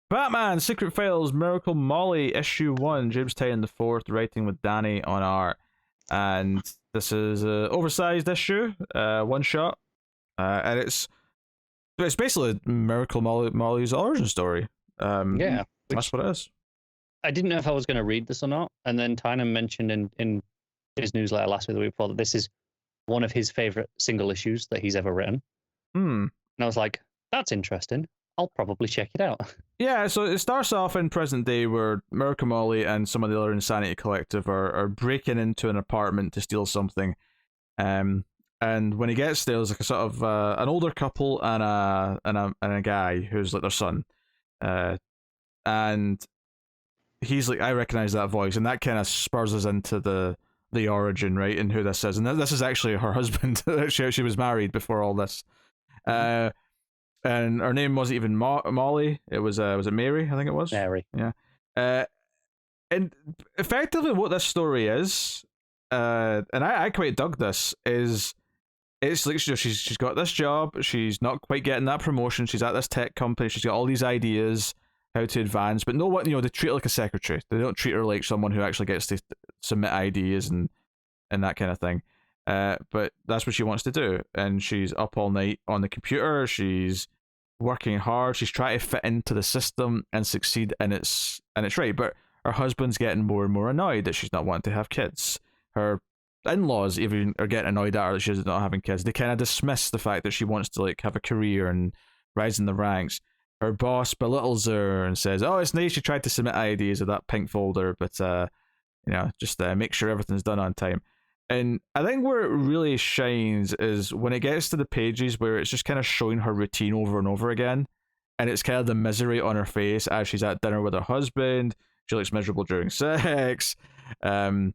Batman Secret Files Miracle Molly issue 1, James Tynion the fourth, writing with Danny on art. And this is an oversized issue, one shot. And it's basically Miracle Molly's origin story. Yeah. That's what it is. I didn't know if I was going to read this or not. And then Tynion mentioned in his newsletter last week, the week before, that this is one of his favorite single issues that he's ever written. And I was like, that's interesting. I'll probably check it out. Yeah, so it starts off in present day where Miracle Molly and some of the other Insanity Collective are breaking into an apartment to steal something. And when he gets there, there's like a sort of an older couple and a guy who's like their son. And he's like, I recognize that voice, and that kind of spurs us into the origin, right, and who this is. And this is actually her husband. she was married before all this. And her name wasn't even Molly. It was it Mary? I think it was Mary. Yeah. And effectively, what this story is, and I quite dug this, is it's like she's got this job. She's not quite getting that promotion. She's at this tech company. She's got all these ideas how to advance, but no one, they treat her like a secretary. They don't treat her like someone who actually gets to submit ideas and that kind of thing. But that's what she wants to do, and she's up all night on the computer. She's working hard. She's trying to fit into the system and succeed, and it's right. But her husband's getting more and more annoyed that she's not wanting to have kids. Her in-laws even are getting annoyed at her that she's not having kids. They kind of dismiss the fact that she wants to like have a career and rise in the ranks. Her boss belittles her and says, "Oh, it's nice you tried to submit ideas of that pink folder, but just make sure everything's done on time." And I think where it really shines is when it gets to the pages where it's just kind of showing her routine over and over again, and it's kind of the misery on her face as she's at dinner with her husband. She looks miserable during sex. And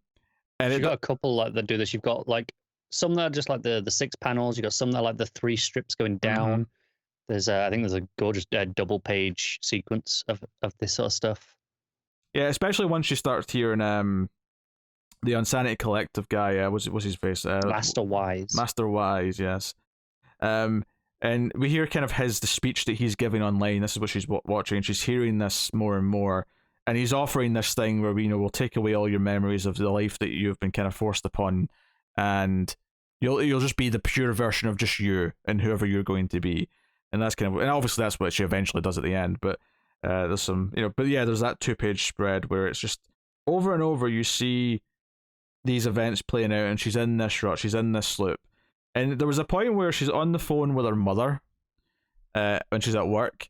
you've got a couple like that do this. You've got like some that are just like the 6 panels. You've got some that are like the 3 strips going down. There's I think there's a gorgeous double page sequence of this sort of stuff. Yeah, especially once you start hearing the Insanity Collective guy, what's his face? Master Wise. Master Wise, yes. And we hear kind of the speech that he's giving online. This is what she's watching, and she's hearing this more and more. And he's offering this thing where we'll take away all your memories of the life that you've been kind of forced upon, and you'll just be the pure version of just you and whoever you're going to be. And that's and obviously that's what she eventually does at the end. But there's some, but yeah, there's that 2-page spread where it's just over and over you see these events playing out, and she's in this rut, she's in this loop. And there was a point where she's on the phone with her mother when she's at work,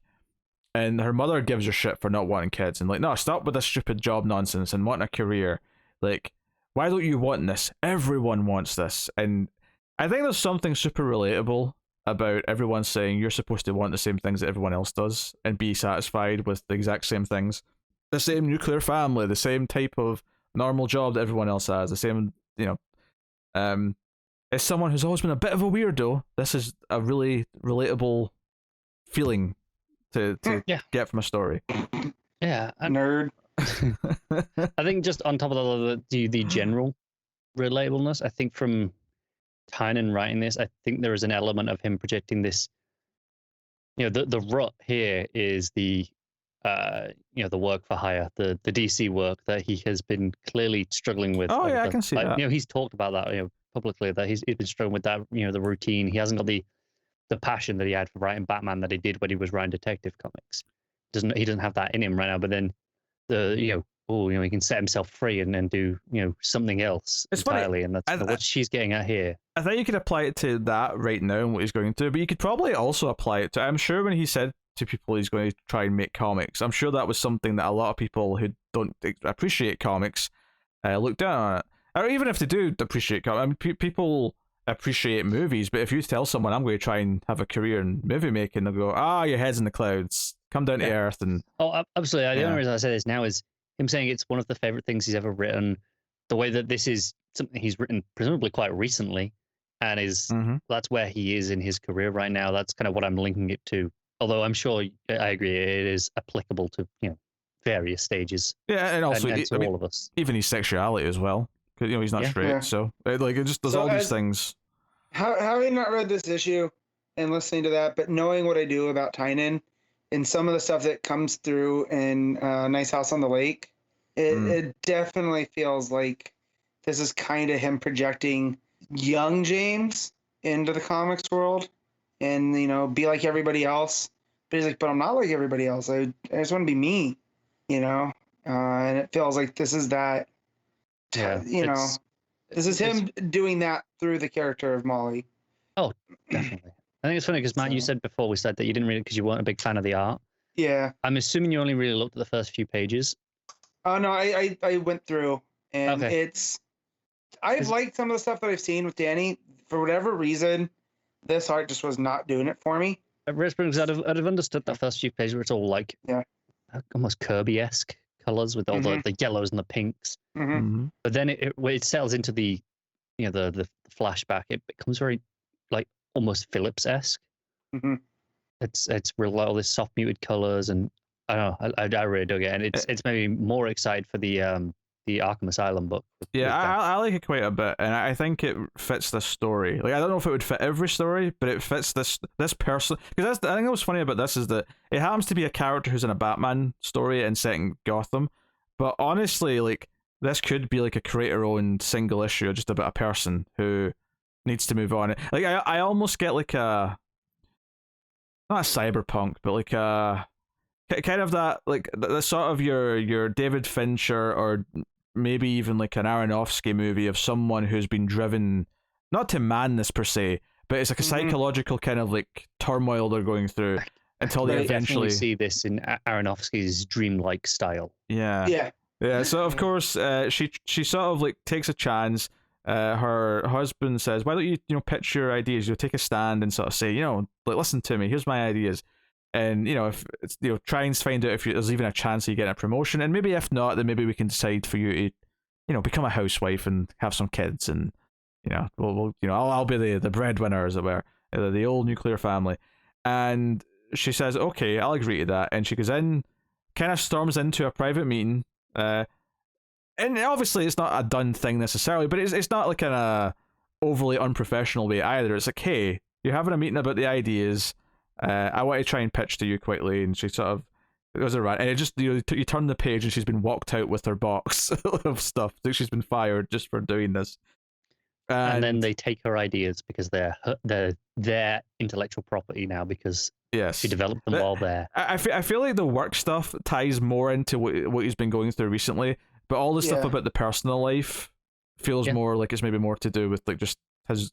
and her mother gives her shit for not wanting kids, and like, no, stop with this stupid job nonsense and wanting a career. Like, why don't you want this? Everyone wants this. And I think there's something super relatable about everyone saying you're supposed to want the same things that everyone else does and be satisfied with the exact same things. The same nuclear family, the same type of normal job that everyone else has, the same, as someone who's always been a bit of a weirdo, this is a really relatable feeling to get from a story. Yeah, nerd. I think just on top of the general relatableness, I think from Tynion writing this, I think there is an element of him projecting this. The rut here is the work for hire, the DC work that he has been clearly struggling with. Oh yeah, I can see that. He's talked about that publicly, that he's been struggling with that. The routine. He hasn't got the passion that he had for writing Batman that he did when he was writing Detective Comics. He doesn't have that in him right now. But then he can set himself free and do something else entirely. Funny. And that's what she's getting at here. I think you could apply it to that right now and what he's going to, but you could probably also apply it to, I'm sure when he said to people he's going to try and make comics, I'm sure that was something that a lot of people who don't appreciate comics look down on it. Or even if they do appreciate comics, people appreciate movies, but if you tell someone I'm going to try and have a career in movie making, they'll go, your head's in the clouds, come down to earth. And absolutely. The only reason I say this now is him saying it's one of the favorite things he's ever written. The way that this is something he's written presumably quite recently, and that's where he is in his career right now. That's kind of what I'm linking it to. Although I'm sure I agree it is applicable to various stages. Yeah, and also to all of us. Even his sexuality as well. He's not straight, so it just does all these things. Having not read this issue and listening to that, but knowing what I do about Tynion, and some of the stuff that comes through in Nice House on the Lake, it definitely feels like this is kind of him projecting young James into the comics world and, be like everybody else. But he's like, but I'm not like everybody else. I just want to be me, and it feels like this is that, this is him doing that through the character of Molly. Oh, definitely. I think it's funny because, Matt, you said before we said that you didn't read it because you weren't a big fan of the art. Yeah. I'm assuming you only really looked at the first few pages. Oh, no, I went through, and I've liked some of the stuff that I've seen with Danny. For whatever reason, this art just was not doing it for me. Because I'd have understood that first few pages where it's all like almost Kirby-esque colors with all the yellows and the pinks. But then it settles into the flashback. It becomes very like almost Phillips-esque. It's real all this soft muted colors, and I don't know. I really dug it, and it's maybe more excited for the Arkham Asylum book. I like it quite a bit, and I think it fits this story. Like, I don't know if it would fit every story, but it fits this person. Because I think what's funny about this is that it happens to be a character who's in a Batman story and set in Gotham, but honestly, like, this could be like a creator-owned single issue just about a person who needs to move on. Like, I almost get like a, not a cyberpunk, but like a kind of that, like the sort of your David Fincher, or maybe even like an Aronofsky movie of someone who's been driven not to madness per se, but it's like a psychological kind of like turmoil they're going through until they eventually see this in Aronofsky's dreamlike style. Yeah. So of course, she sort of like takes a chance. Her husband says, "Why don't you pitch your ideas? You take a stand and sort of say, like, listen to me. Here's my ideas." And if it's, try and find out if there's even a chance of you getting a promotion, and maybe if not, then maybe we can decide for you to become a housewife and have some kids, and I'll be the breadwinner, as it were, the old nuclear family. And she says, okay, I'll agree to that. And she goes in, kind of storms into a private meeting, and obviously it's not a done thing necessarily, but it's not like in a overly unprofessional way either. It's like, hey, you're having a meeting about the ideas. I want to try and pitch to you quickly, and she sort of goes around, and it just you turn the page, and she's been walked out with her box of stuff. So she's been fired just for doing this. And then they take her ideas because they're their intellectual property now, because she developed them while there. I feel like the work stuff ties more into what he's been going through recently, but all the stuff about the personal life feels more like it's maybe more to do with like just his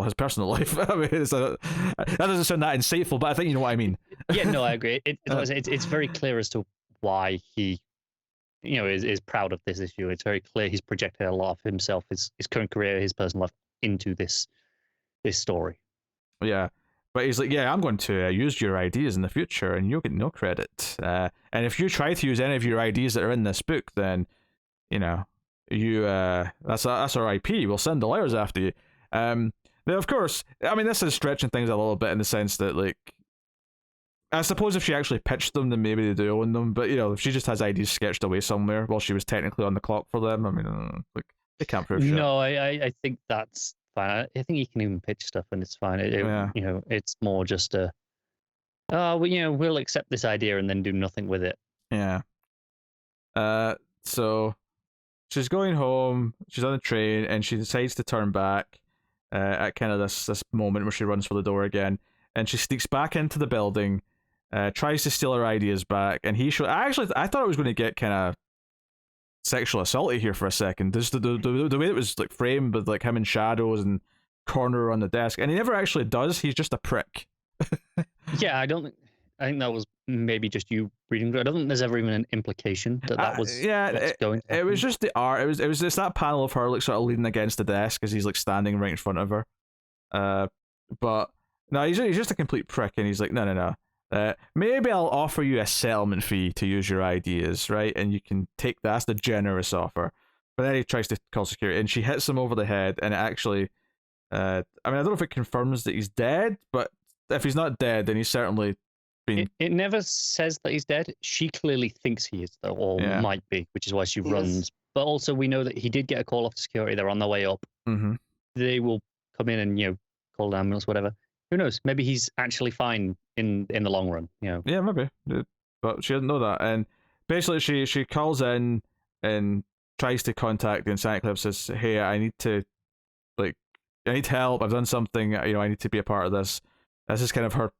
his personal life. I mean, that doesn't sound that insightful, but I think you know what I mean. Yeah, no, I agree. It's very clear as to why he, is proud of this issue. It's very clear he's projected a lot of himself, his current career, his personal life into this story. Yeah, but he's like, I'm going to use your ideas in the future, and you'll get no credit. And if you try to use any of your ideas that are in this book, then you that's our IP. We'll send the lawyers after you. Now, of course, I mean, this is stretching things a little bit in the sense that, like, I suppose if she actually pitched them, then maybe they do own them. But, if she just has ideas sketched away somewhere while she was technically on the clock for them, I mean, like, they can't prove shit. No, I think that's fine. I think you can even pitch stuff and it's fine. It's more just we'll accept this idea and then do nothing with it. Yeah. So she's going home, she's on the train, and she decides to turn back. At kind of this moment where she runs for the door again, and she sneaks back into the building, tries to steal her ideas back, and I thought it was going to get kind of sexual assaulty here for a second. Just the way it was like framed with like him in shadows and corner on the desk, and he never actually does. He's just a prick. Yeah, I think that was maybe just you reading. I don't think there's ever even an implication that was what's going to happen. It was just the art. It was just that panel of her like sort of leaning against the desk as he's like standing right in front of her. But no, he's just a complete prick, and he's like, no. Maybe I'll offer you a settlement fee to use your ideas, right? And you can take that. That's the generous offer. But then he tries to call security, and she hits him over the head, and it actually, I mean, I don't know if it confirms that he's dead, but if he's not dead, then he's certainly been... It never says that he's dead. She clearly thinks he is, though, or might be, which is why she runs. But also, we know that he did get a call off to security. They're on their way up. Mm-hmm. They will come in and, call an ambulance, whatever. Who knows? Maybe he's actually fine in the long run. Yeah, maybe. But she didn't know that. And basically, she calls in and tries to contact the Insanity Club. Says, "Hey, I need help. I've done something. I need to be a part of this." This is kind of her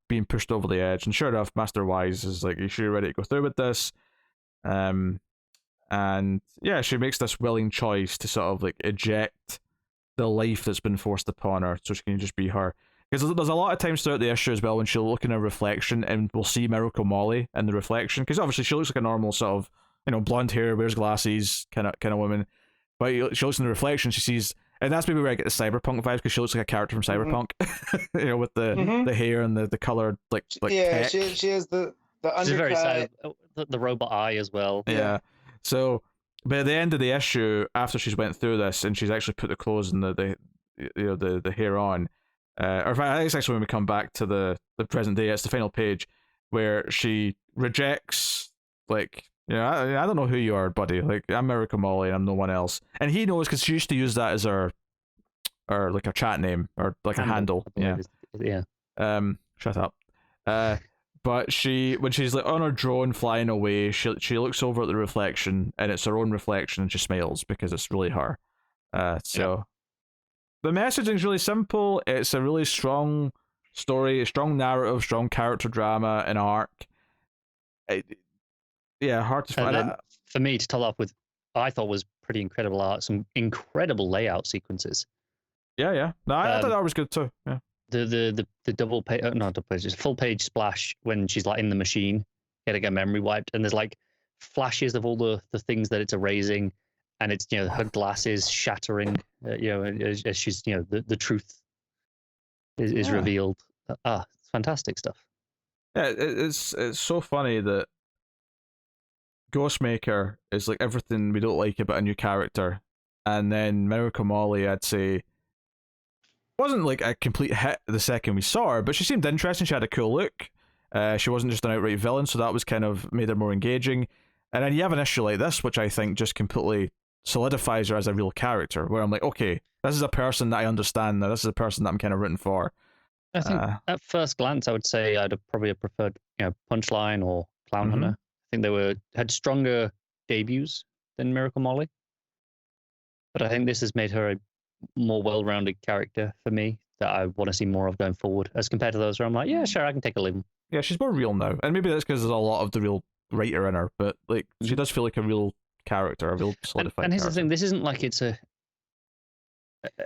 being pushed over the edge. And sure enough, Master Wise is like, "You sure you're ready to go through with this?" And yeah, she makes this willing choice to sort of like eject the life that's been forced upon her, so she can just be her. Because there's a lot of times throughout the issue as well when she'll look in her reflection and we'll see Miracle Molly in the reflection, because obviously she looks like a normal sort of blonde hair, wears glasses kind of woman, but she looks in the reflection, she sees, and that's maybe where I get the cyberpunk vibes, because she looks like a character from Cyberpunk, with the hair and the colored like yeah, tech. she has the undercut. She's very the robot eye as well. Yeah. So, but at the end of the issue, after she's went through this and she's actually put the clothes and the hair on, or in fact, I think it's actually when we come back to the present day, it's the final page where she rejects, like, I don't know who you are, buddy. Like, I'm Miracle Molly and I'm no one else. And he knows because she used to use that as her like a chat name or like a handle. Yeah. Shut up. But when she's like on her drone flying away, she looks over at the reflection and it's her own reflection and she smiles because it's really her. The messaging is really simple. It's a really strong story, a strong narrative, strong character drama and arc. Hard to find. For me to top off with, I thought was pretty incredible art, some incredible layout sequences. Yeah. No, I thought that was good too. Yeah. The double page, not double page, just full page splash when she's like in the machine, getting her memory wiped, and there's like flashes of all the things that it's erasing, and it's her glasses shattering, as she's the truth is revealed. It's fantastic stuff. Yeah, it's so funny that Ghostmaker is like everything we don't like about a new character, and then Miracle Molly, I'd say, wasn't like a complete hit the second we saw her, but she seemed interesting. She had a cool look. She wasn't just an outright villain, so that was kind of made her more engaging. And then you have an issue like this, which I think just completely solidifies her as a real character, where I'm like, okay, this is a person that I understand now. This is a person that I'm kind of rooting for. I think at first glance, I would say I'd have probably preferred, Punchline or Clown Hunter. I think they had stronger debuts than Miracle Molly, but I think this has made her a more well-rounded character for me that I want to see more of going forward, as compared to those where I'm like, yeah, sure, I can take a look. Yeah, she's more real now, and maybe that's because there's a lot of the real writer in her, but like she does feel like a real character, a real solidified. And here's the thing: this isn't like it's an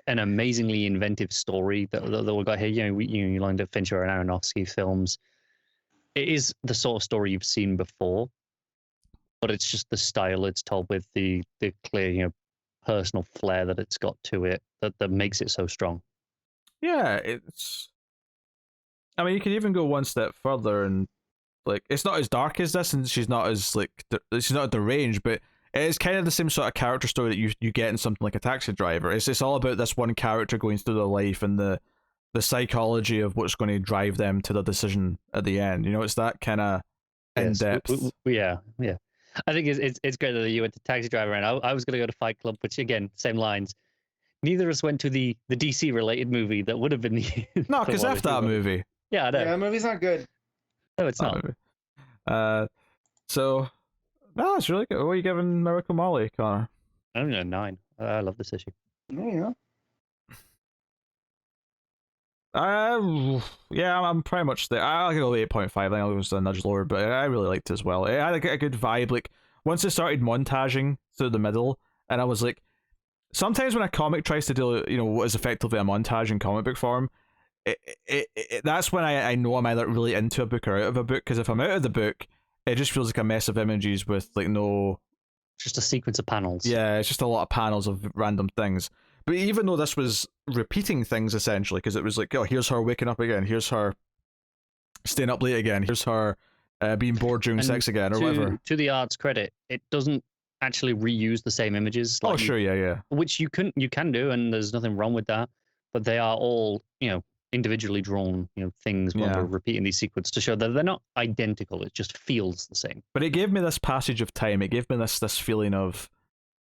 amazingly inventive story that we got here. You lined up Fincher and Aronofsky films. It is the sort of story you've seen before, but it's just the style it's told with, the clear, personal flair that it's got to it that makes it so strong. Yeah, I mean, you can even go one step further and like it's not as dark as this, and she's not as she's not deranged, but it's kind of the same sort of character story that you get in something like a Taxi Driver. It's all about this one character going through their life and the psychology of what's going to drive them to the decision at the end. It's that kind of in depth. Yeah. I think it's great that you went to Taxi Driver, and I was going to go to Fight Club, which again, same lines. Neither of us went to the DC related movie that would have been the. No, because F that movie. Yeah, I know. Yeah, that movie's not good. No, it's not. So, no, it's really good. What are you giving Miracle Molly, Connor? I don't know, 9. I love this issue. Yeah. Yeah, I'm pretty much there. I'll go 8.5. I think it was a nudge lower, but I really liked it as well. It had a good vibe. Like, once it started montaging through the middle, and I was like, sometimes when a comic tries to do, what is effectively a montage in comic book form, that's when I know I'm either really into a book or out of a book, because if I'm out of the book, it just feels like a mess of images with, like, no... Just a sequence of panels. Yeah, it's just a lot of panels of random things. But even though this was repeating things, essentially, because it was like, oh, here's her waking up again, here's her staying up late again, here's her being bored during sex again, or whatever. To the art's credit, it doesn't actually reuse the same images. Like sure, yeah. Which you can do, and there's nothing wrong with that. But they are all, individually drawn, things when we're repeating these sequences to show that they're not identical. It just feels the same. But it gave me this passage of time. It gave me this feeling of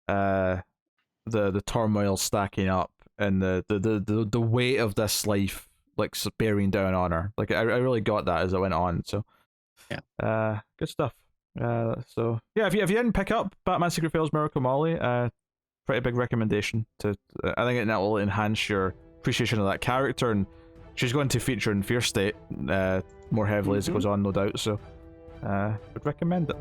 the turmoil stacking up and the weight of this life like bearing down on her. Like I really got that as it went on. So good stuff. So yeah, if you didn't pick up Batman Secret Files Miracle Molly, pretty big recommendation. I think that will enhance your appreciation of that character, and she's going to feature in Fear State more heavily as it goes on, no doubt. So would recommend it.